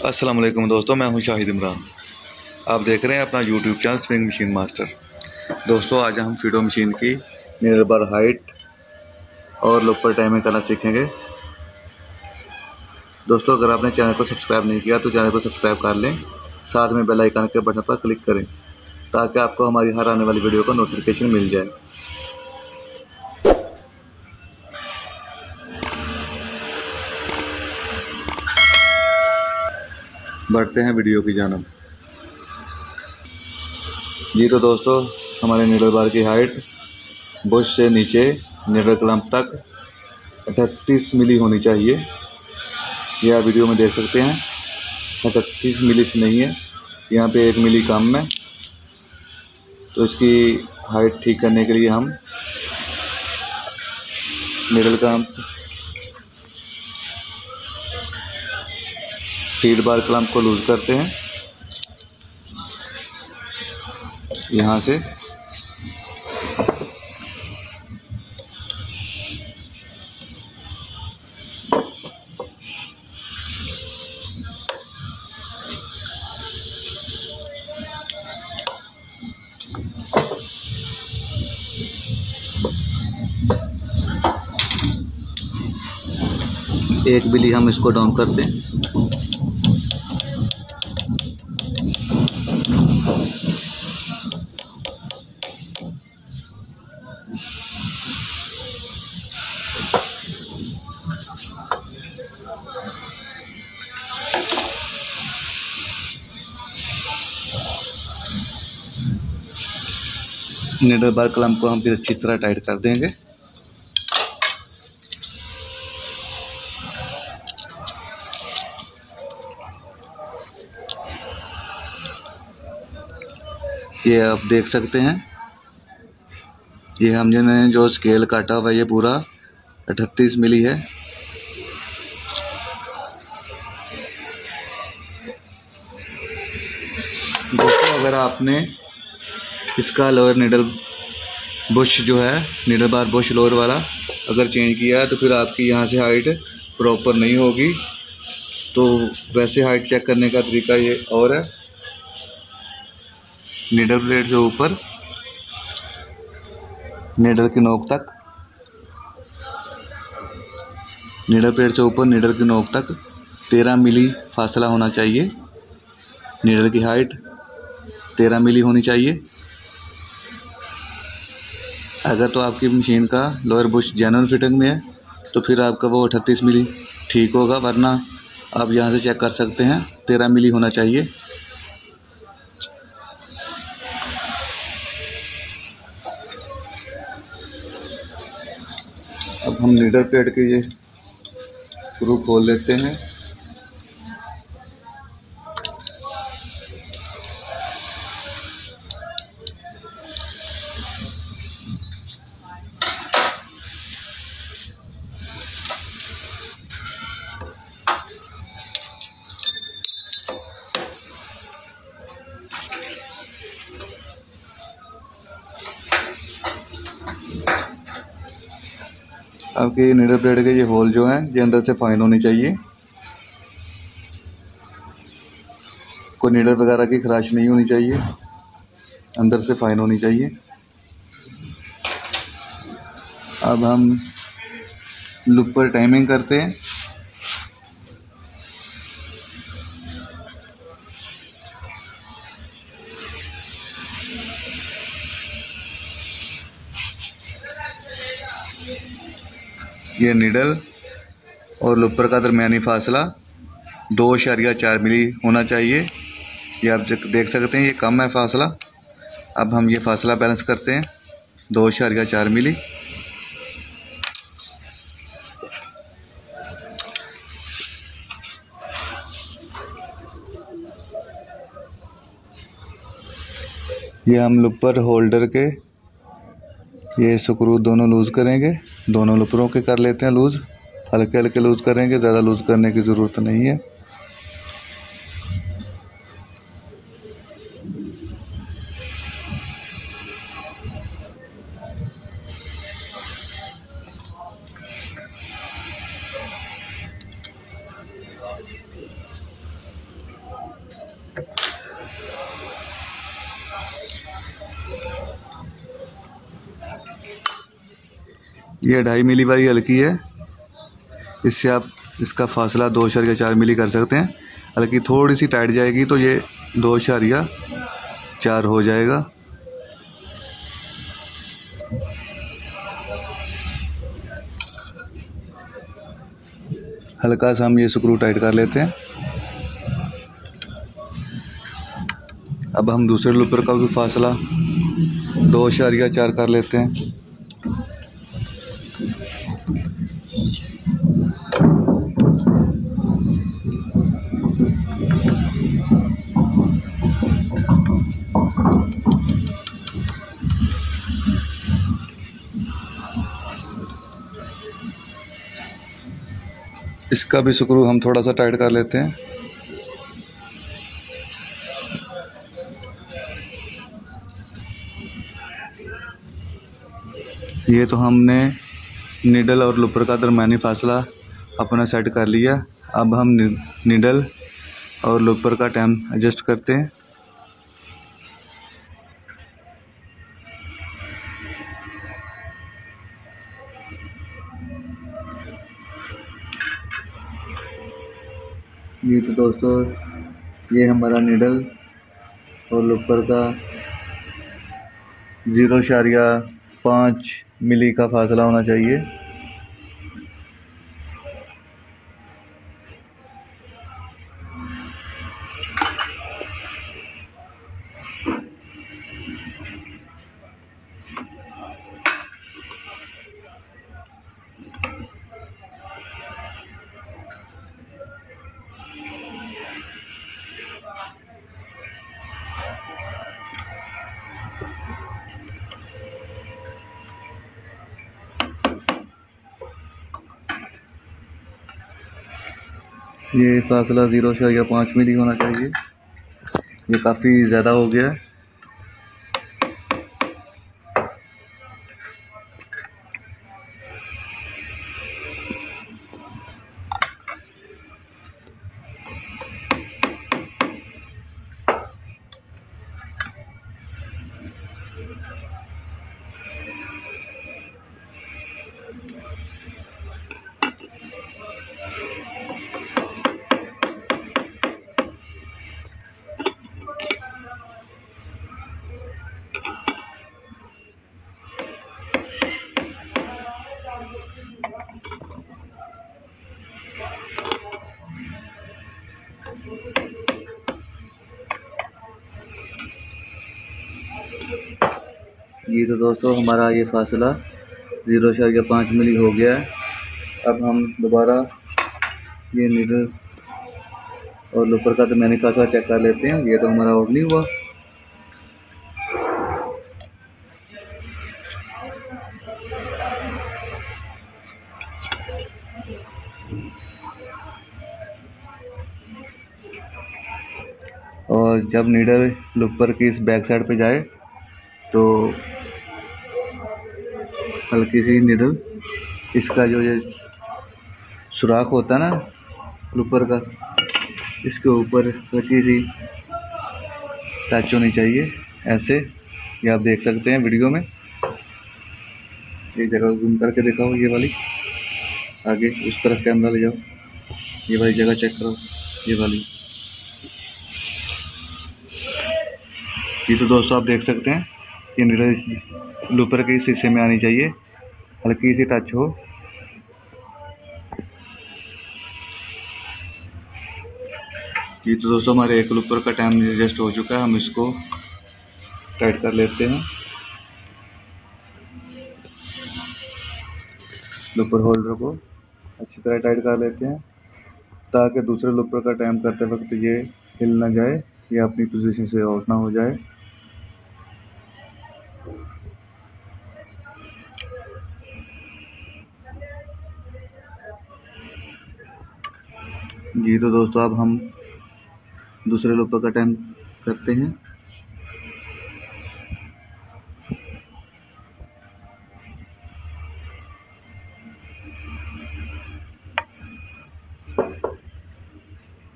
अस्सलाम वालेकुम दोस्तों, मैं हूं शाहिद इमरान। आप देख रहे हैं अपना YouTube channel swing machine master. दोस्तों, आज हम फीडो मशीन की नीडल बार हाइट और लोपर टाइमिंग करना सीखेंगे। दोस्तों, अगर आपने चैनल को सब्सक्राइब नहीं किया तो चैनल को सब्सक्राइब कर लें, साथ में बेल आइकन के बटन पर क्लिक करें ताकि आपको हमारी हर आने वाली वीडियो का नोटिफिकेशन मिल जाए। बढ़ते हैं वीडियो की जानिब। जी तो दोस्तों, हमारे नीडल बार की हाइट बुश से नीचे नीडल क्लैंप तक 38 मिली होनी चाहिए। यह आप वीडियो में देख सकते हैं, 38 मिली से नहीं है, यहाँ पे 1 मिली कम है। तो इसकी हाइट ठीक करने के लिए हम नीडल क्लैंप फीड बार क्लैंप को लूज करते हैं यहाँ से। एक मिली हम इसको डाउन करते हैं। नीडल बार क्लैंप को हम फिर अच्छी तरह टाइट कर देंगे। ये आप देख सकते हैं, ये हमने जो स्केल काटा हुआ है ये पूरा 38 मिली है। दोस्तों, अगर आपने इसका लोअर नीडल बुश जो है, नीडल बार बुश लोअर वाला अगर चेंज किया है तो फिर आपकी यहाँ से हाइट प्रॉपर नहीं होगी। तो वैसे हाइट चेक करने का तरीका ये और है, नीडल ब्लेड से ऊपर नीडल की नोक तक, नीडल ब्लेड से ऊपर नीडल की नोक तक 13 मिली फासला होना चाहिए। नीडल की हाइट 13 मिली होनी चाहिए। अगर तो आपकी मशीन का लोअर बुश जेन्युइन फिटिंग में है तो फिर आपका वो 38 मिली ठीक होगा, वरना आप यहाँ से चेक कर सकते हैं 13 मिली होना चाहिए। अब हम नीडल प्लेट के ये स्क्रू खोल लेते हैं। आपके नीडल प्लेट के ये होल जो हैं ये अंदर से फाइन होनी चाहिए, कोई नीडल वगैरह की खराश नहीं होनी चाहिए, अंदर से फाइन होनी चाहिए। अब हम लूप पर टाइमिंग करते हैं। ये नीडल और लूपर का दरमियानी फासला 2.4 मिली होना चाहिए। ये आप देख सकते हैं, ये कम है फासला। अब हम ये फासला बैलेंस करते हैं 2.4 मिली। ये हम लूपर होल्डर के ये स्क्रू दोनों लूज करेंगे, दोनों लूपरों के कर लेते हैं लूज, हल्के हल्के लूज करेंगे, ज़्यादा लूज करने की ज़रूरत नहीं है। ये 2.5 मिली वाली हल्की है, इससे आप इसका फासला 2.4 मिली कर सकते हैं। हल्की थोड़ी सी टाइट जाएगी तो ये 2.4 हो जाएगा। हल्का सा हम ये स्क्रू टाइट कर लेते हैं। अब हम दूसरे लूपर का भी फासला 2.4 कर लेते हैं। इसका भी स्क्रू हम थोड़ा सा टाइट कर लेते हैं। ये तो हमने नीडल और लूपर का दरमियानी फासला अपना सेट कर लिया। अब हम नीडल और लूपर का टाइम एडजस्ट करते हैं। ये तो दोस्तों ये हमारा नीडल और लूपर का 0.5 मिली का फासला होना चाहिए। ये फासला 0.5 मिली होना चाहिए। ये काफ़ी ज़्यादा हो गया है। ये तो दोस्तों हमारा ये फासला 0.5 मिली हो गया है। अब हम दोबारा ये नीडल और लूपर का दरमियानी फासला चेक कर लेते हैं। ये तो हमारा आउट नहीं हुआ। और जब नीडल लूपर की इस बैक साइड पे जाए तो हल्की सी नीडल इसका जो ये सुराख होता है ना लूपर का, इसके ऊपर हल्की सी टच होनी चाहिए ऐसे। ये आप देख सकते हैं वीडियो में। एक जगह जूम करके दिखाओ, ये वाली आगे उस तरफ कैमरा ले जाओ, ये वाली जगह चेक करो, ये वाली। ये तो दोस्तों आप देख सकते हैं कि नीडल इस लूपर के इस हिस्से में आनी चाहिए, हल्की सी टच हो। ये तो दोस्तों हमारे एक लूपर का टाइम एडजस्ट हो चुका है। हम इसको टाइट कर लेते हैं। लूपर होल्डर को अच्छी तरह टाइट कर लेते हैं ताकि दूसरे लूपर का टाइम करते वक्त ये हिल ना जाए या अपनी पोजीशन से आउट ना हो जाए। जी तो दोस्तों अब हम दूसरे लूपर का टाइम करते हैं।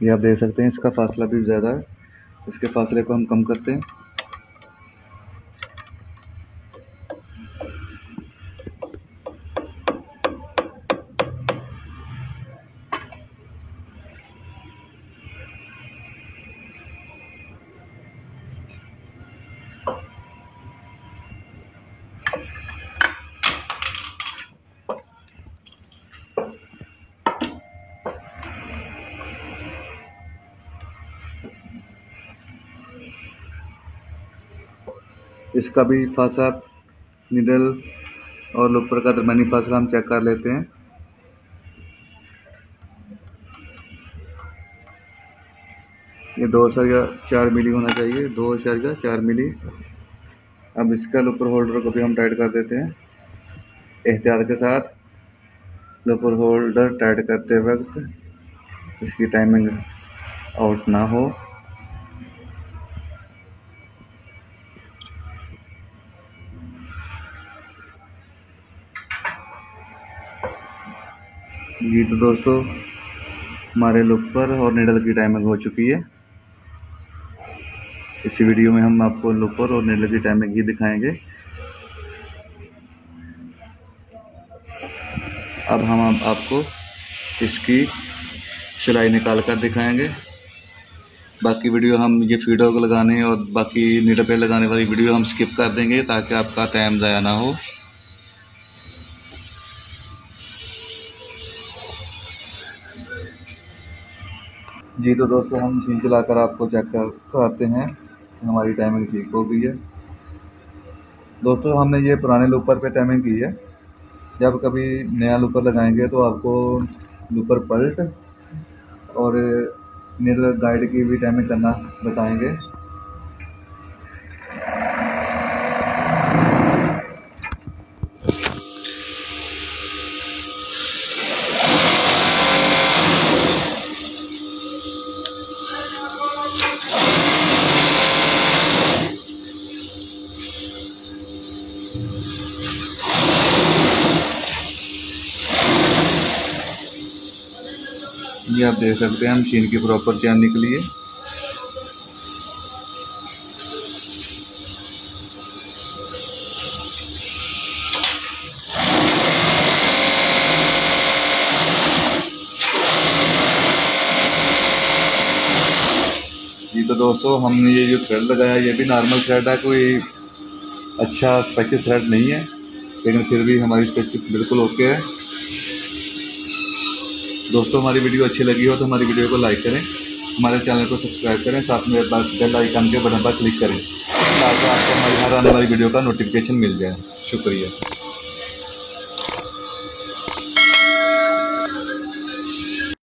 ये आप देख सकते हैं इसका फासला भी ज़्यादा है, इसके फासले को हम कम करते हैं। इसका भी फासला, नीडल और लूपर का दरमियानी फासला हम चेक कर लेते हैं। ये 2.4 मिली होना चाहिए, 2.4 मिली। अब इसका लूपर होल्डर को भी हम टाइट कर देते हैं एहतियात के साथ। लूपर होल्डर टाइट करते वक्त इसकी टाइमिंग आउट ना हो। जी तो दोस्तों, हमारे लूपर और नीडल की टाइमिंग हो चुकी है। इस वीडियो में हम आपको लूपर और नीडल की टाइमिंग ही दिखाएंगे। अब हम आपको इसकी सिलाई निकाल कर दिखाएंगे। बाकी वीडियो हम ये फीडर को लगाने और बाकी नीडल पे लगाने वाली वीडियो हम स्किप कर देंगे ताकि आपका टाइम ज़ाया ना हो। जी तो दोस्तों, हम मशीन चलाकर आपको चेक कराते हैं। हमारी टाइमिंग ठीक हो गई है। दोस्तों, हमने ये पुराने लूपर पे टाइमिंग की है। जब कभी नया लूपर लगाएंगे तो आपको लूपर पलट और नीडल गाइड की भी टाइमिंग करना बताएंगे। ये आप देख सकते हैं मशीन की प्रॉपर चैन निकली है। जी तो दोस्तों, हमने ये जो थ्रेड लगाया ये भी नॉर्मल थ्रेड है, कोई अच्छा स्पेशल थ्रेड नहीं है, लेकिन फिर भी हमारी स्टिचिंग बिल्कुल ओके है। दोस्तों, हमारी वीडियो अच्छी लगी हो तो हमारी वीडियो को लाइक करें, हमारे चैनल को सब्सक्राइब करें, साथ में बेल आइकन के बटन पर क्लिक करें ताकि आपको हमारी हर आने वाली वीडियो का नोटिफिकेशन मिल जाए। शुक्रिया।